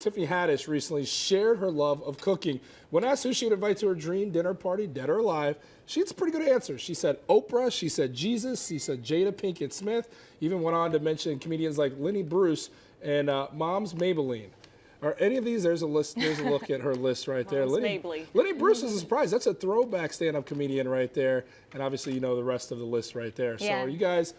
Tiffany Haddish recently shared her love of cooking. When asked who she would invite to her dream dinner party, dead or alive, she had some pretty good answers. She said Oprah, she said Jesus, she said Jada Pinkett Smith, even went on to mention comedians like Lenny Bruce and Mom's Maybelline. Are any of these? There's a list. There's a look at her list right there. Lenny Bruce is a surprise. That's a throwback stand-up comedian right there. And obviously, you know the rest of the list right there. So are you guys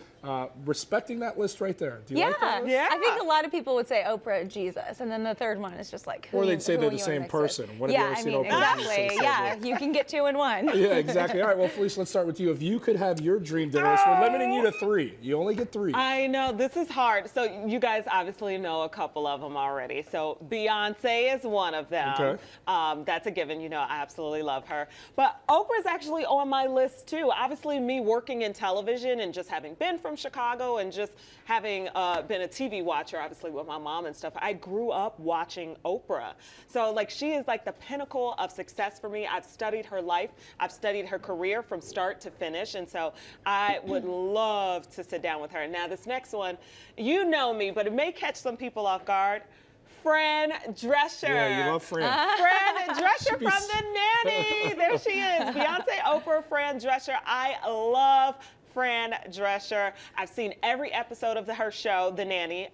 respecting that list right there? Do you like that list? Yeah. I think a lot of people would say Oprah, Jesus, and then the third one is just like who. Or they'd say they're the same person. When have you ever seen Oprah and Jesus? Yeah, you can get two in one. Yeah, exactly. All right, well, Felicia, let's start with you. If you could have your dream dinner list, we're limiting you to 3. You only get 3. I know, this is hard. So you guys obviously know a couple of them already. So Beyonce is one of them. Okay. That's a given. You know, I absolutely love her. But Oprah's actually on my list too. Obviously, me working in television and just having been from Chicago and just having been a TV watcher, obviously with my mom and stuff, I grew up watching Oprah. So like she is like the pinnacle of success for me. I've studied her life. I've studied her career from start to finish. And so I would love to sit down with her. Now this next one, you know me, but it may catch some people off guard. Fran Drescher. Yeah, you love Fran. Fran Drescher from The Nanny. There she is. Beyonce, Oprah, Fran Drescher. I love Fran Drescher. I've seen every episode of her show, The Nanny.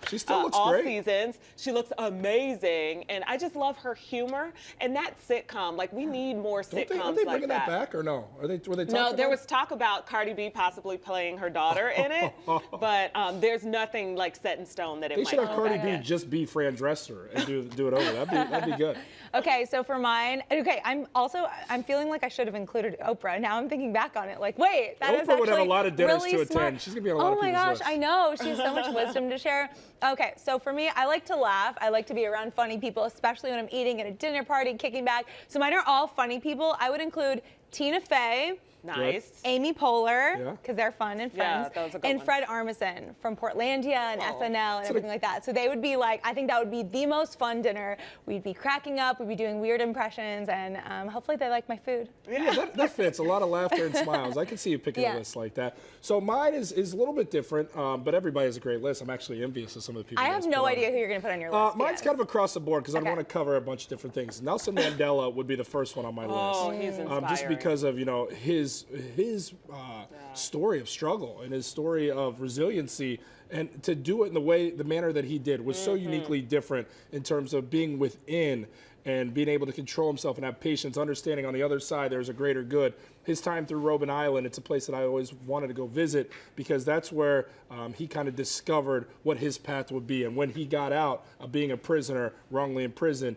She still looks all great. Seasons. She looks amazing, and I just love her humor. And that sitcom, like we need more sitcoms Are they like bringing that back or no? Were they talking No, there about was talk about Cardi B possibly playing her daughter in it, but there's nothing like set in stone that it They might should have come Cardi back. B just be Fran Drescher and do it over. That'd be good. Okay, so for mine, I'm feeling like I should have included Oprah. Now I'm thinking back on it, like, wait, that is Oprah would actually have a lot of dinners really to smart. attend. She's gonna be on a lot of Oh my people's gosh, lists. I know. She has so much wisdom to share. Okay, so for me, I like to laugh. I like to be around funny people, especially when I'm eating at a dinner party, kicking back. So mine are all funny people. I would include Tina Fey. Nice. Amy Poehler, because they're fun and friends. Yeah, those are good and ones. Fred Armisen from Portlandia and SNL and everything like that. So they would be like, I think that would be the most fun dinner. We'd be cracking up, we'd be doing weird impressions, and hopefully they like my food. Yeah, that fits. A lot of laughter and smiles. I can see you picking a list like that. So mine is a little bit different, but everybody has a great list. I'm actually envious of some of the people. I have no idea who you're going to put on your list. Mine's kind of across the board because I want to cover a bunch of different things. Nelson Mandela would be the first one on my list. Oh, he's inspiring. Just because of his story of struggle and his story of resiliency, and to do it in the manner that he did was so uniquely different in terms of being within and being able to control himself and have patience, understanding on the other side there's a greater good. His time through Robben Island, it's a place that I always wanted to go visit because that's where he kind of discovered what his path would be. And when he got out of being a prisoner, wrongly in prison,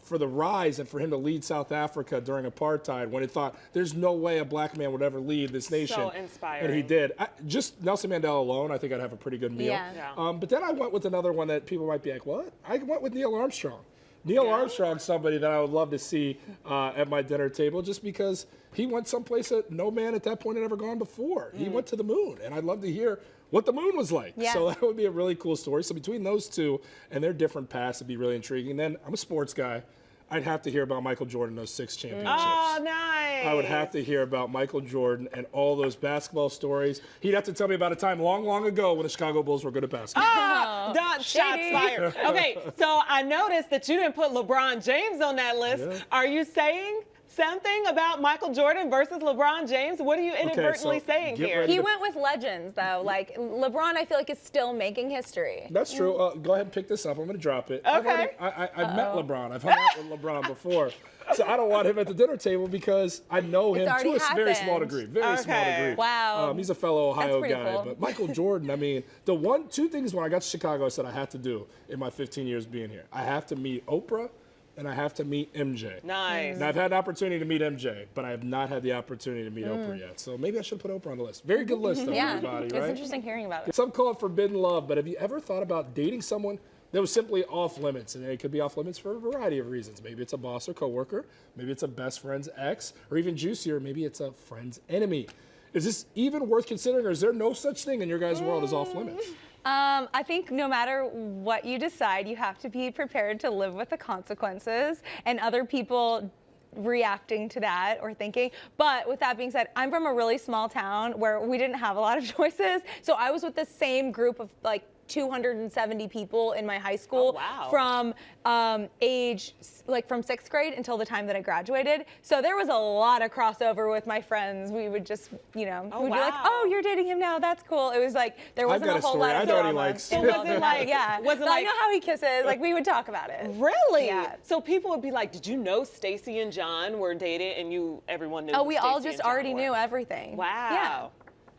for the rise and for him to lead South Africa during apartheid when it thought there's no way a black man would ever lead this nation. So inspiring. And he did. Just Nelson Mandela alone, I think I'd have a pretty good meal. Yeah. But then I went with another one that people might be like, what? I went with Neil Armstrong. Neil Armstrong's somebody that I would love to see at my dinner table just because he went someplace that no man at that point had ever gone before. He went to the moon, and I'd love to hear what the moon was like. Yeah. So that would be a really cool story. So between those two and their different paths, it'd be really intriguing. Then I'm a sports guy. I'd have to hear about Michael Jordan, those 6 championships. Oh, nice. I would have to hear about Michael Jordan and all those basketball stories. He'd have to tell me about a time long, long ago when the Chicago Bulls were good at basketball. Shots fired. Okay, so I noticed that you didn't put LeBron James on that list. Yeah. Are you saying something about Michael Jordan versus LeBron James? What are you inadvertently saying here? He went with legends, though. Like, LeBron, I feel like, is still making history. That's true. Go ahead and pick this up. I'm going to drop it. Okay. I've met LeBron. I've hung out with LeBron before. So I don't want him at the dinner table because I know him to a very small degree. Very small degree. Wow. He's a fellow Ohio guy. Cool. But Michael Jordan, I mean, two things when I got to Chicago I said I had to do in my 15 years being here. I have to meet Oprah and I have to meet MJ. Nice. And I've had an opportunity to meet MJ, but I have not had the opportunity to meet Oprah yet. So maybe I should put Oprah on the list. Very good list, though, everybody, right? It's interesting hearing about it. Some call it forbidden love, but have you ever thought about dating someone that was simply off limits? And it could be off limits for a variety of reasons. Maybe it's a boss or coworker. Maybe it's a best friend's ex. Or even juicier, maybe it's a friend's enemy. Is this even worth considering, or is there no such thing in your guys' world as off limits? I think no matter what you decide, you have to be prepared to live with the consequences and other people reacting to that or thinking. But with that being said, I'm from a really small town where we didn't have a lot of choices. So I was with the same group of like 270 people in my high school wow. from from 6th grade until the time that I graduated. So there was a lot of crossover with my friends. We would just, we'd be like, oh, you're dating him now. That's cool. It was like, there wasn't a whole lot of drama. So was it like, I know how he kisses. Like, we would talk about it. Really? Yeah. So people would be like, did you know Stacy and John were dating? And everyone knew. Oh, we all Stacey just and John already were. knew everything. Wow. Yeah.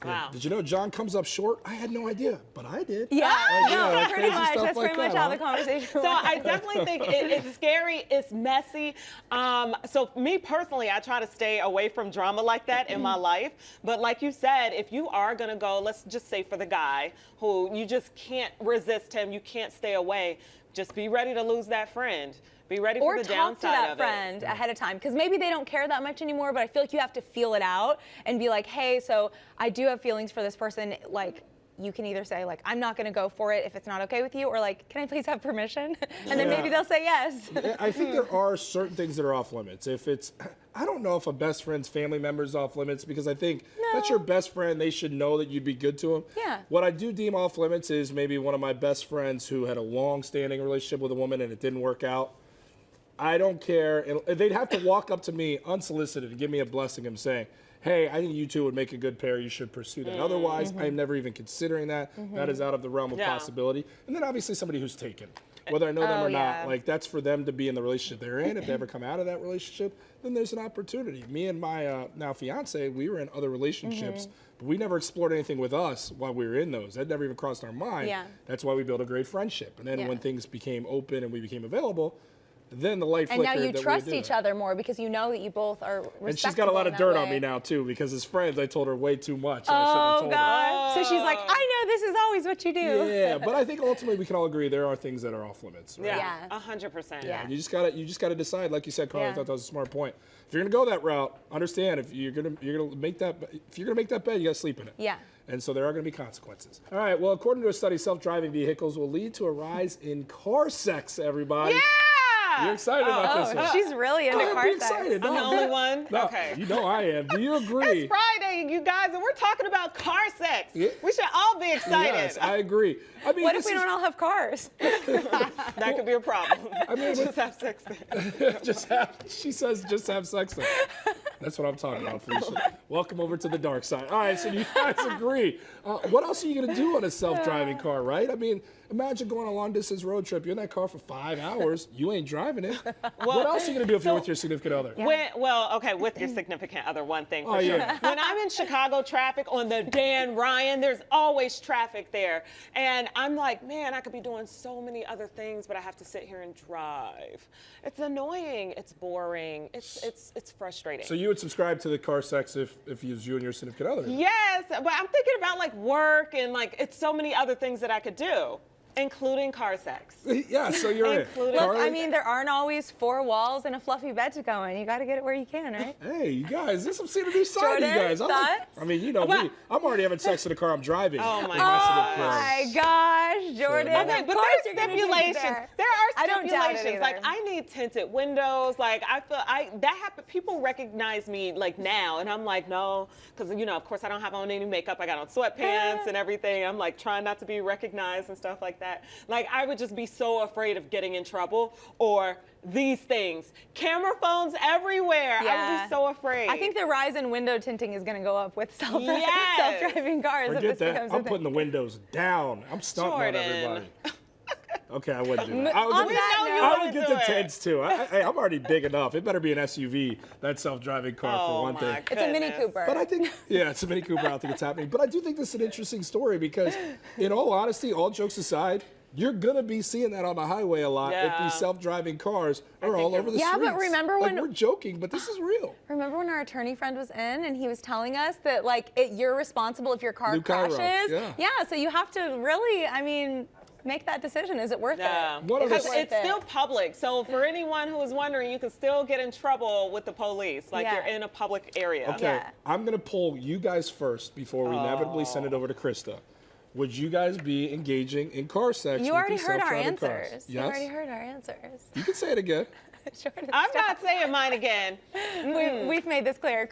Wow. Did you know John comes up short? I had no idea, but I did. Yeah, like pretty crazy much. stuff That's like pretty much that, how huh? the conversation So went. I definitely think it's scary, it's messy. So me personally, I try to stay away from drama like that in my life. But like you said, if you are gonna go, let's just say for the guy who you just can't resist him, you can't stay away, just be ready to lose that friend. Be ready for the downside talk to that of friend ahead of time, because maybe they don't care that much anymore, but I feel like you have to feel it out and be like, hey, so I do have feelings for this person. Like, you can either say, like, I'm not going to go for it if it's not okay with you, or like, can I please have permission? And then maybe they'll say yes. I think there are certain things that are off limits. I don't know if a best friend's family member is off limits, because I think that's your best friend. They should know that you'd be good to them. Yeah. What I do deem off limits is maybe one of my best friends who had a long-standing relationship with a woman and it didn't work out. I don't care. And they'd have to walk up to me unsolicited and give me a blessing of saying, hey, I think you two would make a good pair. You should pursue that. Otherwise, I'm never even considering that. That is out of the realm of possibility. And then obviously somebody who's taken, whether I know them or not, like that's for them to be in the relationship they're in. If they ever come out of that relationship, then there's an opportunity. Me and my now fiance, we were in other relationships, but we never explored anything with us while we were in those. That never even crossed our mind. Yeah. That's why we built a great friendship. And then when things became open and we became available, then the light And flickered. now you that we trust did each it. other more because you know that you both are respectable. And she's got a lot of in that dirt on way. me now too, because as friends I told her way too much. And I shouldn't have Oh told her. God! So she's like, I know this is always what you do. Yeah, but I think ultimately we can all agree there are things that are off limits. Right? Yeah, Yeah. 100%. Yeah. And you just gotta decide, like you said, Carl. I Yeah. thought that was a smart point. If you're gonna go that route, understand if you're gonna make that bed, you gotta sleep in it. Yeah. And so there are going to be consequences. All right, well, according to a study, self-driving vehicles will lead to a rise in car sex, everybody. Yeah! You're excited about this one. She's really into I'd car be sex. excited. I'm the only one? No, Okay. you know I am. Do you agree? It's Friday, you guys, and we're talking about car sex. Yeah. We should all be excited. Yes, I agree. I mean, What if this we is- don't all have cars? That could be a problem. I mean, Just have sex then. she says just have sex then. That's what I'm talking about, Felicia. Welcome over to the dark side. All right, so you guys agree. What else are you going to do on a self-driving car, right? I mean, imagine going on a long-distance road trip. You're in that car for 5 hours. You ain't driving it. What else are you going to do if you're with your significant other? With your significant other, one thing for Oh, sure. yeah. When I'm in Chicago traffic on the Dan Ryan, there's always traffic there. And I'm like, man, I could be doing so many other things, but I have to sit here and drive. It's annoying. It's boring. It's frustrating. So you would subscribe to the car sex if it was you and your significant other? Yes, but I'm thinking about like work and like it's so many other things that I could do, including car sex. Yeah, so you're in. Including- Look, Carly? I mean, there aren't always 4 walls and a fluffy bed to go in. You got to get it where you can, right? Hey, you guys, this is some new side of you Jordan, guys. thoughts? I mean, you know me. I'm already having sex in the car I'm driving. Oh, my In gosh. significant Oh other. my gosh, Jordan. Okay, Okay, of but course there's you're gonna do stipulations. there. There are I don't doubt it stipulations. Like either. I need tinted windows. Like I feel that happen. People recognize me like now, and I'm like no, because of course I don't have on any makeup. I got on sweatpants and everything. I'm like trying not to be recognized and stuff like that. Like I would just be so afraid of getting in trouble or these things. Camera phones everywhere. I would Yeah. be so afraid. I think the rise in window tinting is going to go up with Yes. self-driving cars. if Forget this that. becomes a I'm thing. putting the windows down. I'm stunting on Jordan. everybody. Okay, I wouldn't do that. I On would, that know you note- I would get the do it. tents too. I'm already big enough. It better be an SUV, that self-driving car, for Oh one my thing. It's a Mini goodness. Cooper. But I think, yeah, it's a Mini Cooper. I don't think it's happening. But I do think this is an interesting story because, in all honesty, all jokes aside, you're gonna be seeing that on the highway a lot if Yeah. these self-driving cars are all you're over the Yeah, but streets. remember like, when- we're joking, but this is real. Remember when our attorney friend was in and he was telling us that you're responsible if your car Lou Cairo, crashes? yeah. So you have to really, make that decision. Is it worth Yeah, it? What because other- it's still public. So for anyone who is wondering, you can still get in trouble with the police. Like Yeah. you're in a public area. Okay, Yeah. I'm gonna poll you guys first before we inevitably send it over to Krista. Would you guys be engaging in car sex? You with already these heard our self-driving cars? answers. You Yes. already heard our answers. You can say it again. Jordan, I'm stop. not saying mine again. We've made this clear.